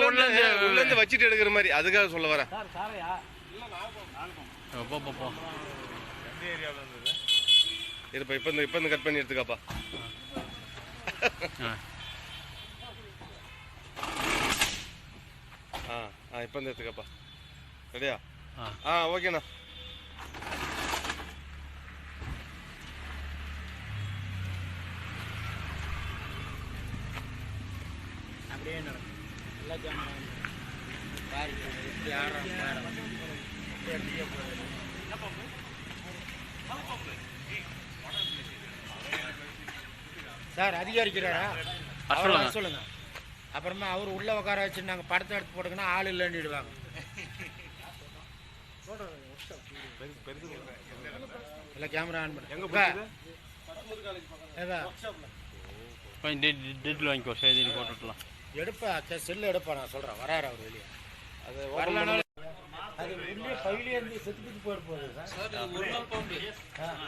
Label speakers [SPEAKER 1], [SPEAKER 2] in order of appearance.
[SPEAKER 1] உள்ள இருந்து வச்சிட்டு எடுக்கிற மாதிரி அதுக்காக சொல்ல வரேன். இருப்பா இப்ப இருந்து கட் பண்ணி எடுத்துக்காப்பா. இப்ப இருந்து எடுத்துக்காப்பா. ரெடியா? ஓகேண்ணா.
[SPEAKER 2] அப்படியே நடக்கும் எல்லா கேமரா எப்படி ஆடுறாங்க. சார் அதிகாரிக்கிறாரா சொல்லுங்க. அப்புறமா அவர் உள்ள உட்கார வச்சு நாங்கள் படத்தை எடுத்து போட்டுங்கன்னா ஆள் இல்லைன்னுடுவாங்க. இல்லை கேமரா ஆன் பண்ண
[SPEAKER 3] டீட்டெயில் வாங்கிக்கோ. செய்தி போட்டுக்கலாம்.
[SPEAKER 2] எடுப்பா செல்லு எடுப்பா. நான் சொல்கிறேன் வராரு அவர் வெளியே. அது வரலனாலும் அது உள்ளே பையிலே இருந்து செத்துக்கிட்டு போயிட்டு போகுது சார்.